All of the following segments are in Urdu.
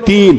3।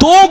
2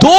2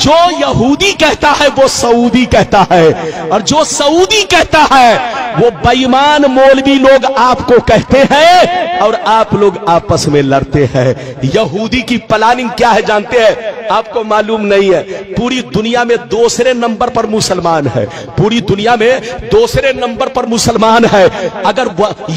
جو یہودی کہتا ہے وہ سعودی کہتا ہے، اور جو سعودی کہتا ہے وہ بے ایمان مولوی لوگ آپ کو کہتے ہیں، اور آپ لوگ آپس میں لڑتے ہیں۔ یہودی کی پلاننگ کیا ہے جانتے ہیں؟ آپ کو معلوم نہیں ہے، پوری دنیا میں دوسرے نمبر پر مسلمان ہے، پوری دنیا میں دوسرے نمبر پر مسلمان ہے۔ اگر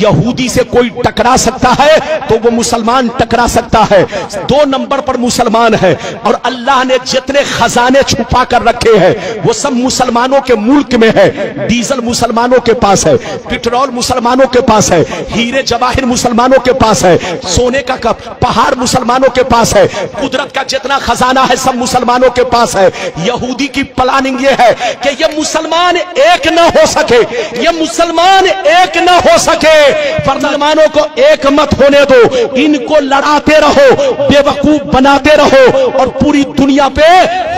یہودی سے کوئی ٹکرا سکتا ہے تو وہ مسلمان ٹکرا سکتا ہے، دو نمبر پر مسلمان ہے۔ اور اللہ نے جتنے خزانے چھپا کر رکھے ہیں وہ سب مسلمانوں کے ملک میں ہے۔ ڈیزل مسلمانوں کے پاس ہے، پیٹرول مسلمانوں کے پاس ہے، ہیرے جواہر مسلمانوں کے پاس ہے، سونے کا پہاڑ مسلمانوں کے پاس ہے، قدرت کا جتنا خزانہ ہے سب مسلمانوں کے پاس ہے۔ یہودی کی پلاننگ یہ ہے کہ یہ مسلمان ایک نہ ہو سکے، یہ مسلمان ایک نہ ہو سکے، مسلمانوں کو ایک مت ہونے دو، ان کو لڑاتے رہو، بے وقوف بناتے رہو، اور پوری دنیا پہ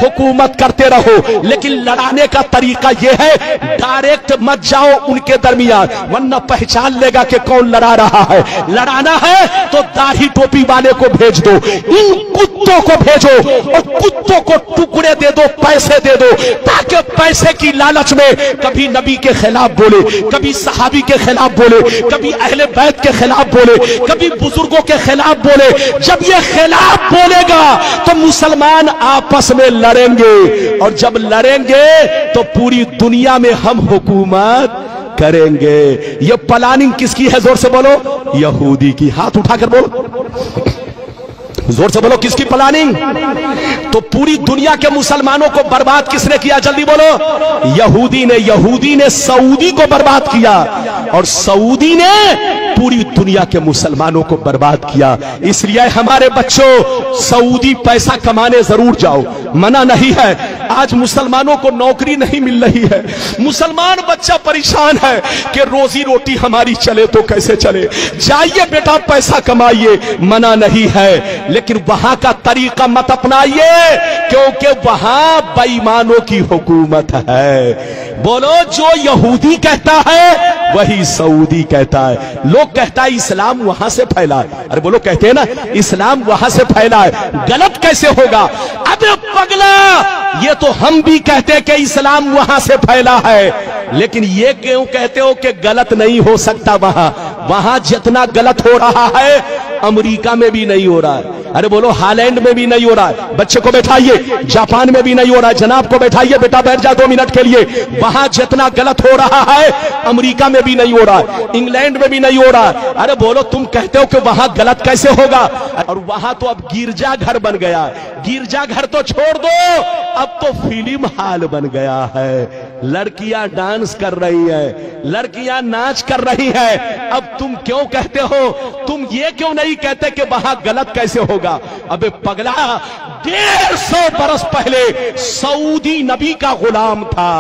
حکومت کرتے رہو۔ لیکن لڑانے کا طریقہ یہ ہے، ڈائریکٹ مت جاؤ ان کے درمیان، ورنہ پہچان لے گا کہ کون لڑا رہا ہے۔ لڑانا ہے تو داڑھی ٹوپی والے کو بھیج دو، ان کتوں کو بھیجو، اور کتوں کو ٹکڑے دے دو، پیسے دے دو، تاکہ پیسے کی لالچ میں کبھی نبی کے خلاف بولے، کبھی صحابی کے خلاف بولے، کبھی اہل بیت کے خلاف بولے، کبھی بزرگوں کے خلاف بولے۔ جب یہ خلاف بولے گا تو مسلمان آپس میں لڑیں گے، اور جب لڑیں گے تو پوری دنیا میں ہم حکومت کریں گے۔ یہ پلاننگ کس کی ہے؟ زور سے بولو، یہودی کی۔ ہاتھ اٹھا کر بولو، زور سے بولو، کس کی پلاننگ؟ تو پوری دنیا کے مسلمانوں کو برباد کس نے کیا؟ جلدی بولو، یہودی نے۔ یہودی نے سعودی کو برباد کیا، اور سعودی نے پوری دنیا کے مسلمانوں کو برباد کیا۔ اس لیے ہمارے بچوں، سعودی پیسہ کمانے ضرور جاؤ، منع نہیں ہے۔ آج مسلمانوں کو نوکری نہیں مل رہی ہے، مسلمان بچہ پریشان ہے کہ روزی روٹی ہماری چلے تو کیسے چلے۔ جائیے بیٹا پیسہ کمائیے، منع نہیں ہے، لیکن وہاں کا طریقہ مت اپنائیے، کیونکہ وہاں بے ایمانوں کی حکومت ہے۔ بولو، جو یہودی کہتا ہے وہی سعودی کہتا ہے۔ لوگ کہتا ہے اسلام وہاں سے پھیلا ہے، ارے بولو، کہتے ہیں نا اسلام وہاں سے پھیلا ہے، غلط کیسے ہوگا؟ ابے پگلا، یہ تو ہم بھی کہتے کہ اسلام وہاں سے پھیلا ہے، لیکن یہ کیوں کہتے ہو کہ غلط نہیں ہو سکتا؟ وہاں جتنا غلط ہو رہا ہے امریکہ میں بھی نہیں ہو رہا ہے، ارے بولو ہالینڈ میں بھی نہیں ہو رہا ہے۔ بچے کو بیٹھائیے، جاپان میں بھی نہیں ہو رہا ہے۔ جناب کو بیٹھائیے، بیٹا بیٹھ جا 2 منٹ کے لیے۔ وہاں جتنا غلط ہو رہا ہے امریکہ میں بھی نہیں ہو رہا ہے، انگلینڈ میں بھی نہیں ہو رہا ہے۔ ارے بولو، تم کہتے ہو کہ وہاں غلط کیسے ہوگا؟ اور وہاں تو اب گرجا گھر بن گیا ہے۔ گرجا گھر تو چھوڑ دو، اب تو فلم ہال بن گیا ہے۔ لڑکیاں ڈانس کر رہی ہے، لڑکیاں ناچ کر رہی ہے۔ اب تم کیوں کہتے ہو؟ تم یہ کیوں نہیں کہتے کہ وہاں غلط کیسے ہوگا؟ ابے پگلا، 150 برس پہلے سعودی نبی کا غلام تھا،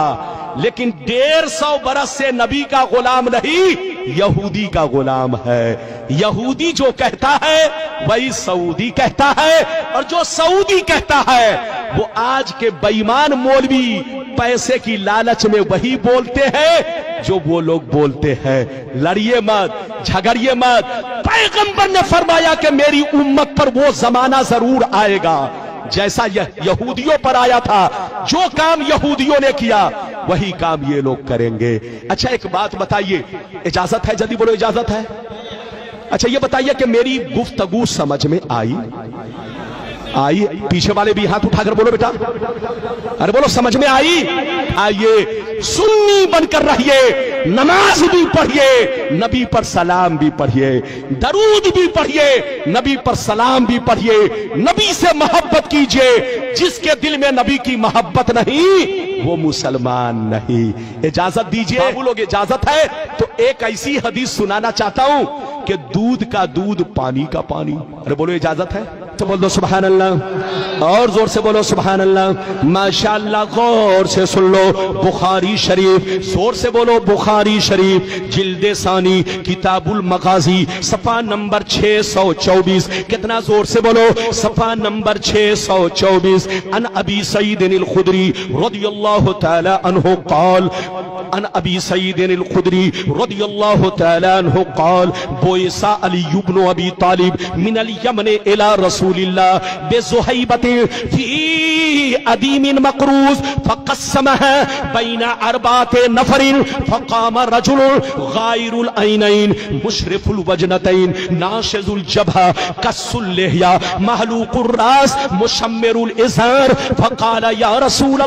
لیکن 150 برس سے نبی کا غلام نہیں، یہودی کا غلام ہے۔ یہودی جو کہتا ہے وہی سعودی کہتا ہے، اور جو سعودی کہتا ہے وہ آج کے بے ایمان مولوی پیسے کی لالچ میں وہی بولتے ہیں جو وہ لوگ بولتے ہیں۔ لڑیے مت، جھگڑیے مت۔ پیغمبر نے فرمایا کہ میری امت پر وہ زمانہ ضرور آئے گا جیسا یہودیوں پر آیا تھا۔ جو کام یہودیوں نے کیا وہی کام یہ لوگ کریں گے۔ اچھا ایک بات بتائیے، اجازت ہے؟ جلدی بولو، اجازت ہے؟ اچھا یہ بتائیے کہ میری گفتگو سمجھ میں آئی؟ پیچھے والے بھی ہاتھ اٹھا کر بولو بیٹا، ارے بولو سمجھ میں آئی؟ آئیے، سنی بن کر رہیے، نماز بھی پڑھیے، نبی پر سلام بھی پڑھیے، درود بھی پڑھیے، نبی پر سلام بھی پڑھیے، نبی سے محبت کیجئے۔ جس کے دل میں نبی کی محبت نہیں وہ مسلمان نہیں۔ اجازت دیجئے، وہ لوگ اجازت ہے تو ایک ایسی حدیث سنانا چاہتا ہوں کہ دودھ کا دودھ، پانی کا پانی۔ ارے بولو اجازت ہے تو بول دو سبحان اللہ، اور زور سے بولو سبحان اللہ۔ ماشاءاللہ، غور سے سن لو، بخاری شریف، زور سے بولو بخاری شریف، جلد ثانی، کتاب المغازی، صفحہ نمبر 624۔ کتنا زور سے بولو؟ صفحہ نمبر 624۔ ان ابی سعید الخدری رضی اللہ تعالی عنہ قال عن ابی سعید الخدری رضی اللہ تعالی عنہ قال بعث علی بن ابی طالب من الیمن الى رسول اللہ بزہیبۃ فی ادیم مقروض فقسمها بین اربعۃ نفر فقام رجل غائر العینین مشرف الوجنتین ناشز الجبهہ کس اللحیہ محلوق الراس مشمر الازار فقال یا رسول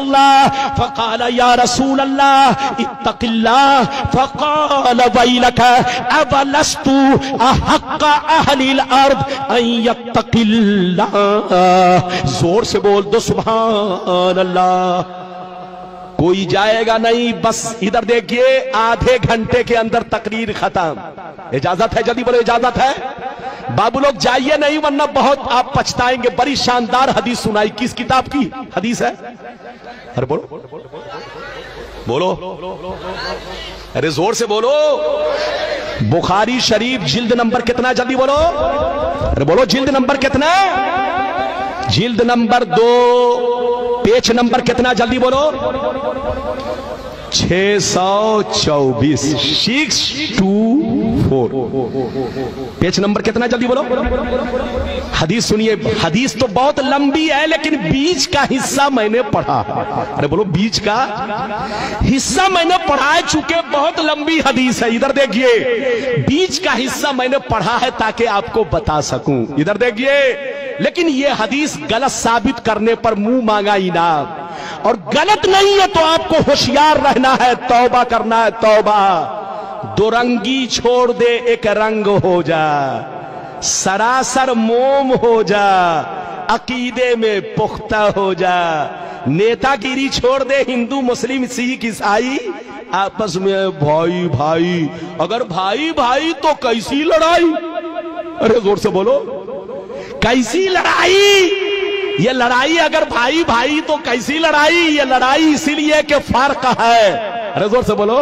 اللہ اتق اللہ فقال ویلک اولست احق اہل الارض ان یتق اللہ. زور سے بول دو سبحان اللہ. کوئی جائے گا نہیں, بس ادھر دیکھیے آدھے گھنٹے کے اندر تقریر ختم. اجازت ہے؟ جلدی بولو اجازت ہے. بابو لوگ جائیے نہیں ورنہ بہت آپ پچھتائیں گے. بڑی شاندار حدیث سنائی. کس کتاب کی حدیث ہے؟ ارے بولو بولو, ارے زور سے بولو. بخاری شریف جلد نمبر کتنا؟ جلدی بولو. ارے بولو جلد نمبر کتنا؟ جلد نمبر 2 پیج نمبر کتنا؟ جلدی بولو. 624 624 پیج نمبر کتنا؟ جلدی بولو. حدیث سنیے. حدیث تو بہت لمبی ہے لیکن بیچ کا حصہ میں نے پڑھا. ارے بولو بیچ کا حصہ میں نے پڑھا ہے چونکہ بہت لمبی حدیث ہے. ادھر دیکھیے بیچ کا حصہ میں نے پڑھا ہے تاکہ آپ کو بتا سکوں. ادھر دیکھیے. لیکن یہ حدیث غلط ثابت کرنے پر منہ مانگا انعام, اور غلط نہیں ہے تو آپ کو ہوشیار رہنا ہے, توبہ کرنا ہے توبہ. دو رنگی چھوڑ دے ایک رنگ ہو جا, سراسر موم ہو جا, عقیدے میں پختہ ہو جا. نیتا گیری چھوڑ دے, ہندو مسلم سکھ عیسائی آپس میں بھائی بھائی. اگر بھائی بھائی تو کیسی لڑائی؟ ارے زور سے بولو. کیسی لڑائی؟ یہ لڑائی اگر بھائی بھائی تو کیسی لڑائی؟ یہ لڑائی اسی لیے کہ فرق ہے. ارے زور سے بولو.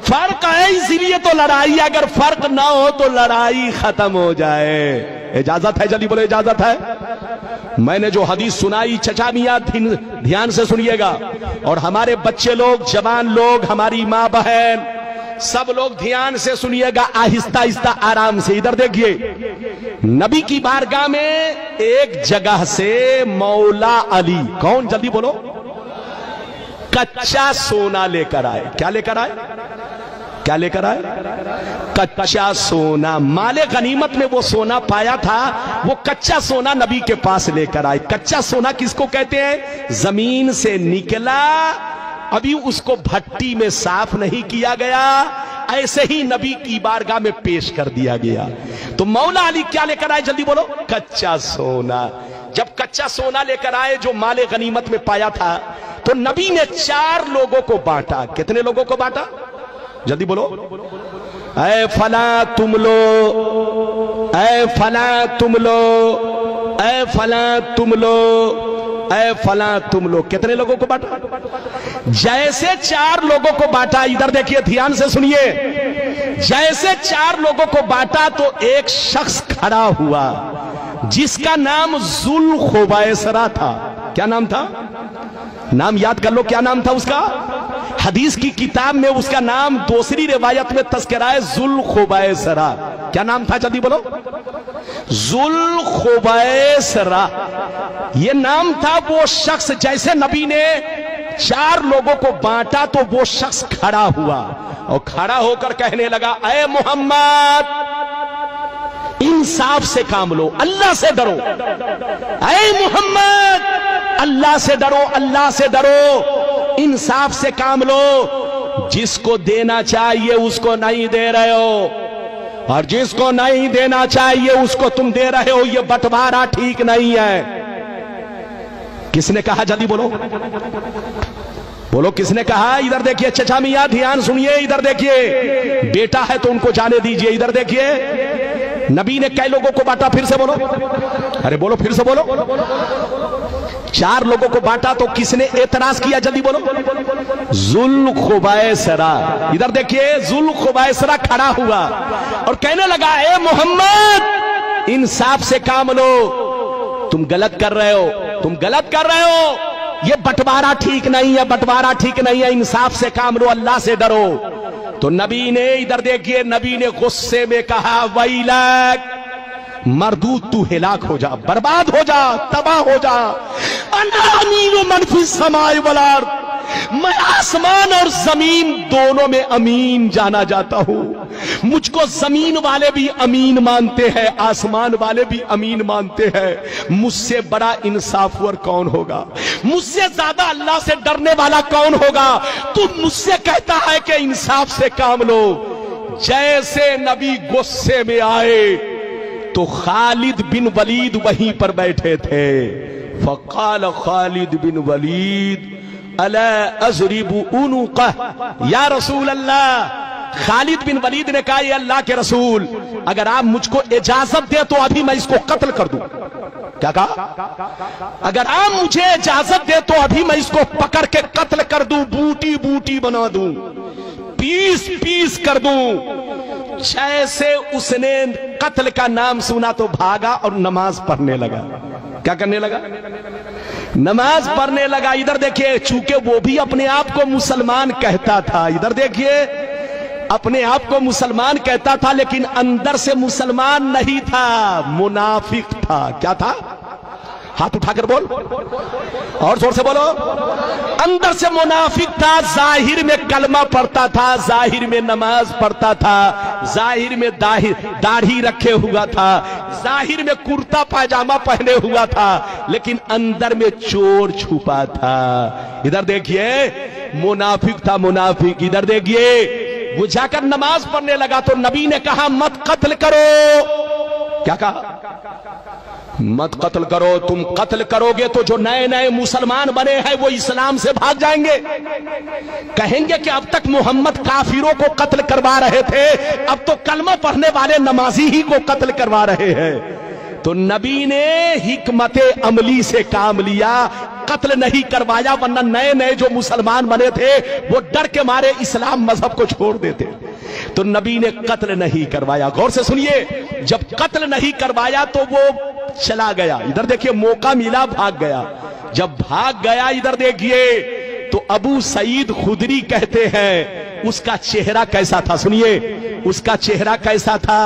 فرق ہے اسی لیے تو لڑائی. اگر فرق نہ ہو تو لڑائی ختم ہو جائے. اجازت ہے؟ جلدی بولو اجازت ہے. میں نے جو حدیث سنائی چچا میاں دھیان سے سنیے گا, اور ہمارے بچے لوگ, جوان لوگ, ہماری ماں بہن, سب لوگ دھیان سے سنیے گا, آہستہ آہستہ آرام سے. ادھر دیکھیے نبی کی بارگاہ میں ایک جگہ سے مولا علی, کون؟ جلدی بولو. کچا سونا لے کر آئے. کیا لے کر آئے؟ کیا لے کر آئے؟ کچا سونا. مال غنیمت میں وہ سونا پایا تھا, وہ کچا سونا نبی کے پاس لے کر آئے. کچا سونا کس کو کہتے ہیں؟ زمین سے نکلا, ابھی اس کو بھٹی میں صاف نہیں کیا گیا, ایسے ہی نبی کی بارگاہ میں پیش کر دیا گیا. تو مولا علی کیا لے کر آئے؟ جلدی بولو. کچا سونا. جب کچا سونا لے کر آئے جو مال غنیمت میں پایا تھا, تو نبی نے 4 لوگوں کو بانٹا. کتنے لوگوں کو بانٹا؟ جلدی بولو. اے فلاں تم لو, اے فلاں تم لو, اے فلاں تم لو, اے فلاں تم لو. کتنے لوگوں کو بانٹا؟ جیسے 4 لوگوں کو بانٹا, ادھر دیکھیے دھیان سے سنیے, جیسے 4 لوگوں کو بانٹا تو ایک شخص کھڑا ہوا جس کا نام ذوالخویسرہ تھا. کیا نام تھا؟ نام یاد کر لو. کیا نام تھا اس کا؟ حدیث کی کتاب میں اس کا نام دوسری روایت میں تذکرہ ہے ذوالخویسرہ. کیا نام تھا؟ جلدی بولو. ذوالخویسرہ یہ نام تھا. وہ شخص جیسے نبی نے 4 لوگوں کو بانٹا تو وہ شخص کھڑا ہوا, اور کھڑا ہو کر کہنے لگا, اے محمد انصاف سے کام لو, اللہ سے ڈرو. اے محمد اللہ سے ڈرو, اللہ سے ڈرو, انصاف سے کام لو. جس کو دینا چاہیے اس کو نہیں دے رہے ہو, اور جس کو نہیں دینا چاہیے اس کو تم دے رہے ہو. یہ بٹوارا ٹھیک نہیں ہے. کس نے کہا؟ جلدی بولو. بولو کس نے کہا؟ ادھر دیکھیے چچا میاں دھیان سنیے. ادھر دیکھیے, بیٹا ہے تو ان کو جانے دیجئے. ادھر دیکھیے نبی نے کئی لوگوں کو بانٹا؟ پھر سے بولو. ارے بولو پھر سے بولو. 4 لوگوں کو بانٹا تو کس نے اعتراض کیا؟ جلدی بولو. ذوالخویسرہ. ادھر دیکھیے ذوالخویسرہ کھڑا ہوا اور کہنے لگا, اے محمد انصاف سے کام لو, تم غلط کر رہے ہو, تم غلط کر رہے ہو. یہ بٹوارا ٹھیک نہیں ہے، بٹوارا ٹھیک نہیں ہے، انصاف سے کام لو، اللہ سے ڈرو۔ تو نبی نے ادھر دیکھیے، نبی نے غصے میں کہا ویلک، مردود تو ہلاک ہو جا، برباد ہو جا، تباہ ہو جا۔ انا امین من فی السماء والارض، میں آسمان اور زمین دونوں میں امین جانا جاتا ہوں۔ مجھ کو زمین والے بھی امین مانتے ہیں، آسمان والے بھی امین مانتے ہیں۔ مجھ سے بڑا انصافور کون ہوگا؟ مجھ سے زیادہ اللہ سے ڈرنے والا کون ہوگا؟ تو مجھ سے کہتا ہے کہ انصاف سے کام لو۔ جیسے نبی غصے میں آئے تو خالد بن ولید وہیں پر بیٹھے تھے۔ فقال خالد بن ولید الا اضرب عنقہ یا رسول اللہ۔ خالد بن ولید نے کہا، یہ اللہ کے رسول، اگر آپ مجھ کو اجازت دے تو ابھی میں اس کو قتل کر دوں۔ کیا کہا؟ اگر آپ مجھے اجازت دے تو ابھی میں اس کو پکڑ کے قتل کر دوں، بوٹی بوٹی بنا دوں، پیس پیس کر دوں۔ جیسے اس نے قتل کا نام سنا تو بھاگا اور نماز پڑھنے لگا۔ کیا کرنے لگا؟ نماز پڑھنے لگا۔ ادھر دیکھیے، چونکہ وہ بھی اپنے آپ کو مسلمان کہتا تھا، ادھر دیکھیے، اپنے آپ کو مسلمان کہتا تھا لیکن اندر سے مسلمان نہیں تھا، منافق تھا۔ کیا تھا؟ ہاتھ اٹھا کر بول، اور زور سے بولو۔ اندر سے منافق تھا، ظاہر میں کلمہ پڑھتا تھا، ظاہر میں نماز پڑھتا تھا، ظاہر میں داڑھی رکھے ہوا تھا، ظاہر میں کرتا پاجامہ پہنے ہوا تھا، لیکن اندر میں چور چھپا تھا۔ ادھر دیکھیے، منافق تھا، منافق۔ ادھر دیکھیے، وہ جا کر نماز پڑھنے لگا تو نبی نے کہا مت قتل کرو۔ کیا کہا؟ مت قتل کرو۔ تم قتل کرو گے تو جو نئے نئے مسلمان بنے ہیں وہ اسلام سے بھاگ جائیں گے، کہیں گے کہ اب تک محمد کافروں کو قتل کروا رہے تھے، اب تو کلمہ پڑھنے والے نمازی ہی کو قتل کروا رہے ہیں۔ تو نبی نے حکمت عملی سے کام لیا، قتل نہیں کروایا، ورنہ نئے نئے جو مسلمان بنے تھے وہ ڈر کے مارے اسلام مذہب کو چھوڑ دیتے۔ تو نبی نے قتل نہیں کروایا۔ غور سے سنیے، جب قتل نہیں کروایا تو وہ چلا گیا۔ ادھر دیکھیے، موقع ملا، بھاگ گیا۔ جب بھاگ گیا، ادھر دیکھیے، تو ابو سعید خدری کہتے ہیں اس کا چہرہ کیسا تھا؟ سنیے، اس کا چہرہ کیسا تھا،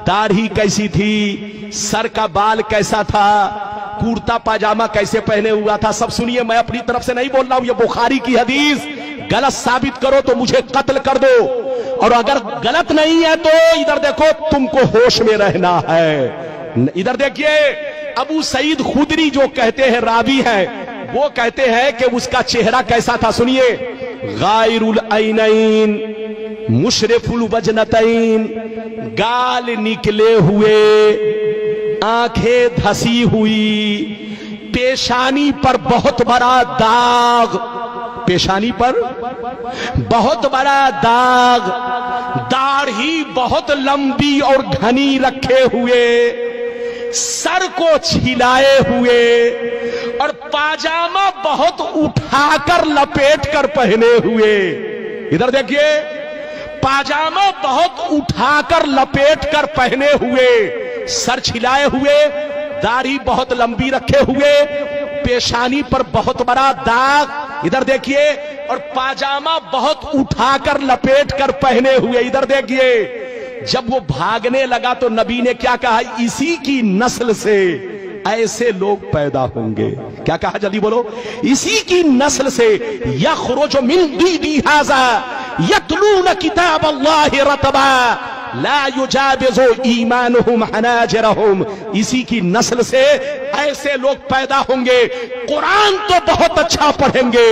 داڑھی کیسی تھی، سر کا بال کیسا تھا، کرتا پاجامہ کیسے پہنے ہوا تھا، سب سنیے۔ میں اپنی طرف سے نہیں بول رہا ہوں، یہ بخاری کی حدیث، غلط ثابت کرو تو مجھے قتل کر دو، اور اگر غلط نہیں ہے تو ادھر دیکھو تم کو ہوش میں رہنا ہے۔ ادھر دیکھیے، ابو سعید خدری جو کہتے ہیں راوی ہیں، وہ کہتے ہیں کہ اس کا چہرہ کیسا تھا؟ سنیے، غائر العینین مشرف الوجنتین، گال نکلے ہوئے، آنکھیں دھسی ہوئی، پیشانی پر بہت بڑا داغ، پیشانی پر بہت بڑا داغ، داڑھی بہت لمبی اور گھنی رکھے ہوئے، سر کو چھلائے ہوئے، اور پاجامہ بہت اٹھا کر لپیٹ کر پہنے ہوئے۔ ادھر دیکھیے، پاجامہ بہت اٹھا کر لپیٹ کر پہنے ہوئے، سر چھلائے ہوئے، داڑھی بہت لمبی رکھے ہوئے، پیشانی پر بہت بڑا داغ، ادھر دیکھیے، اور پاجامہ بہت اٹھا کر لپیٹ کر پہنے ہوئے۔ ادھر دیکھیے، جب وہ بھاگنے لگا تو نبی نے کیا کہا؟ اسی کی نسل سے ایسے لوگ پیدا ہوں گے۔ کیا کہا؟ جلدی بولو۔ اسی کی نسل سے یخرج من دیدی ھذا یتلون کتاب اللہ رتبا لا یجاوز ایمانہم حناجرہم، اسی کی نسل سے ایسے لوگ پیدا ہوں گے، قرآن تو بہت اچھا پڑھیں گے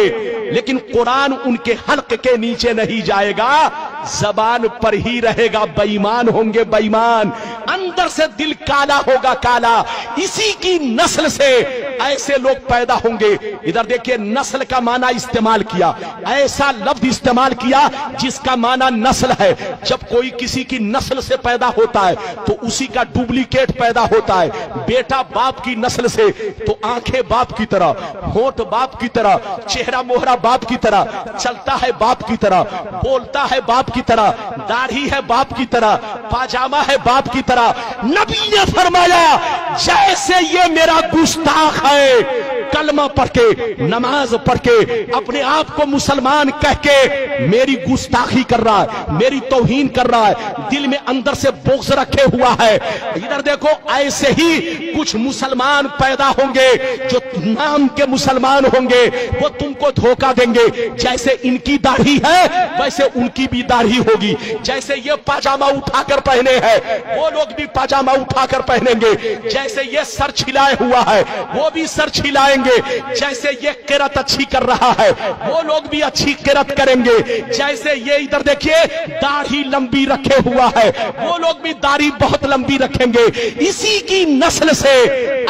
لیکن قرآن ان کے حلق کے نیچے نہیں جائے گا، زبان پر ہی رہے گا، بے ایمان ہوں گے، بے ایمان، اندر سے دل کالا ہوگا، کالا۔ اسی کی نسل سے ایسے لوگ پیدا ہوں گے۔ ادھر دیکھیے، نسل کا معنی استعمال کیا، ایسا لفظ استعمال کیا جس کا معنی نسل ہے۔ جب کوئی کسی کی نسل سے پیدا ہوتا ہے تو اسی کا ڈپلیکیٹ پیدا ہوتا ہے۔ بیٹا باپ کی نسل سے تو آنکھیں باپ کی طرح، ہونٹ باپ کی طرح، چہرہ مہرہ باپ کی طرح، چلتا ہے باپ کی طرح، بولتا ہے باپ کی طرح، داڑھی ہے باپ کی طرح، پاجامہ ہے باپ کی طرح۔ نبی نے فرمایا جیسے یہ میرا گستاخ ہے کلمہ پڑھ کے نماز پڑھ کے اپنے آپ کو مسلمان کہہ کے میری گستاخی کر رہا ہے، میری توہین کر رہا ہے، دل میں اندر سے بغض رکھے ہوا ہے۔ ادھر دیکھو ایسے ہی کچھ مسلمان پیدا ہوں گے جو نام کے مسلمان ہوں گے، وہ تم کو دھوکہ دیں گے، جیسے ان کی داڑھی ہے ویسے ان کی بھی داڑھی ہوگی، جیسے یہ پاجامہ اٹھا کر پہنے ہیں وہ لوگ بھی پاجامہ اٹھا کر پہنیں گے، جیسے یہ سر چھلائے ہوا ہے وہ بھی سر چھلائیں گے، جیسے یہ قرت اچھی کر رہا ہے وہ لوگ بھی اچھی قرت کریں گے، جیسے یہ ادھر دیکھیے داڑھی لمبی رکھے ہوا ہے وہ لوگ بھی داڑھی بہت لمبی رکھیں گے۔ اسی کی نسل سے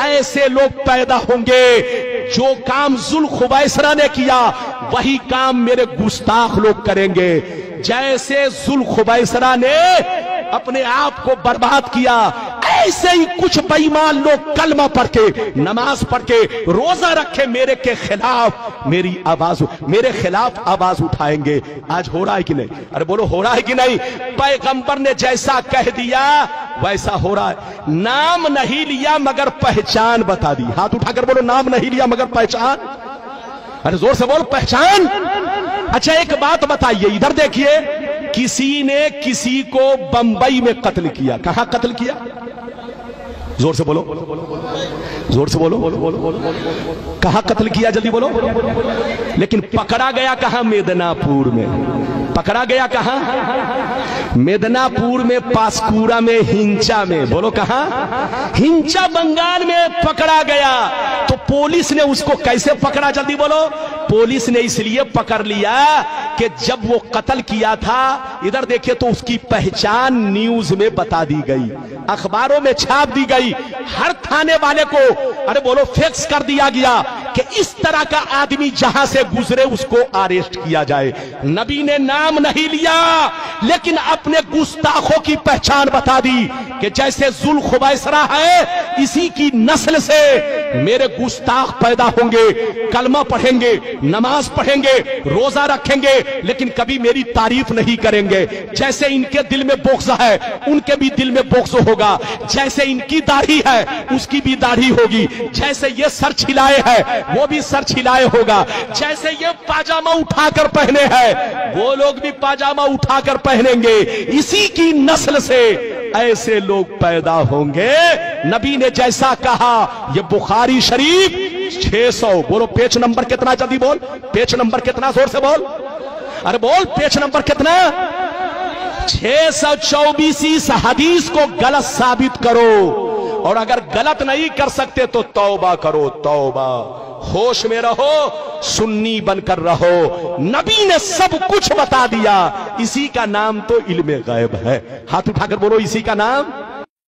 ایسے لوگ پیدا ہوں گے، جو کام ذوالخویسرہ نے کیا وہی کام میرے گستاخ لوگ کریں گے۔ جیسے ذوالخویسرہ نے اپنے آپ کو برباد کیا، ایسے ہی کچھ بے ایمان لوگ کلمہ پڑھ کے نماز پڑھ کے روزہ رکھے میرے کے خلاف میرے خلاف آواز اٹھائیں گے۔ آج ہو رہا ہے کہ نہیں؟ ارے بولو ہو رہا ہے کہ نہیں؟ پیغمبر نے جیسا کہہ دیا ویسا ہو رہا ہے۔ نام نہیں لیا مگر پہچان بتا دی۔ ہاتھ اٹھا کر بولو نام نہیں لیا مگر پہچان۔ ارے زور سے بول پہچان۔ اچھا ایک بات بتائیے، ادھر دیکھیے، کسی نے کسی کو بمبئی میں قتل کیا، کہاں قتل کیا؟ زور سے بولو، زور سے بولو، کہاں قتل کیا؟ جلدی بولو۔ لیکن پکڑا گیا کہاں؟ میدنا پور میں۔ پکڑا گیا کہاں؟ میدنا پور میں، پاسکورا میں، ہنچا میں۔ بولو کہاں؟ ہنچا بنگال میں پکڑا گیا۔ تو پولیس نے اس کو کیسے پکڑا؟ جلدی بولو۔ پولیس نے اس لیے پکڑ لیا کہ جب وہ قتل کیا تھا، ادھر دیکھیں تو اس کی پہچان نیوز میں بتا دی گئی، اخباروں میں چھاپ دی گئی، ہر تھانے والے کو ارے بولو فیکس کر دیا گیا کہ اس طرح کا آدمی جہاں سے گزرے اس کو اریسٹ کیا جائے۔ نبی نے نام نہیں لیا لیکن اپنے گستاخوں کی پہچان بتا دی کہ جیسے ذوالخویسرہ ہے اسی کی نسل سے میرے گستاخ پیدا ہوں گے، کلمہ پڑھیں گے، نماز پڑھیں گے، روزہ رکھیں گے، لیکن کبھی میری تعریف نہیں کریں گے۔ جیسے ان کے دل میں بغض ہے ان کے بھی دل میں بغض ہوگا، جیسے ان کی داڑھی ہے اس کی بھی داڑھی ہوگی، جیسے یہ سر چھلائے ہے وہ بھی سر چھلائے ہوگا، جیسے یہ پاجامہ اٹھا کر پہنے ہیں وہ لوگ بھی پاجامہ اٹھا کر پہنیں گے۔ اسی کی نسل سے ایسے لوگ پیدا ہوں گے۔ نبی نے جیسا کہا، یہ بخاری شریف 600، بولو پیج نمبر کتنا؟ جلدی بول، پیج نمبر کتنا؟ زور سے بول، ارے بول پیج نمبر کتنا؟ 624 اس حدیث کو غلط ثابت کرو، اور اگر غلط نہیں کر سکتے تو توبہ کرو، توبہ۔ ہوش میں رہو، سنی بن کر رہو، نبی نے سب کچھ بتا دیا، اسی کا نام تو علم غیب ہے۔ ہاتھ اٹھا کر بولو اسی کا نام۔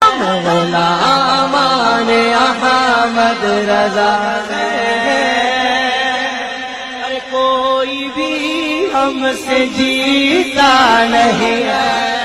مولا امان احمد رضا کوئی بھی ہم سے جیتا نہیں ہے۔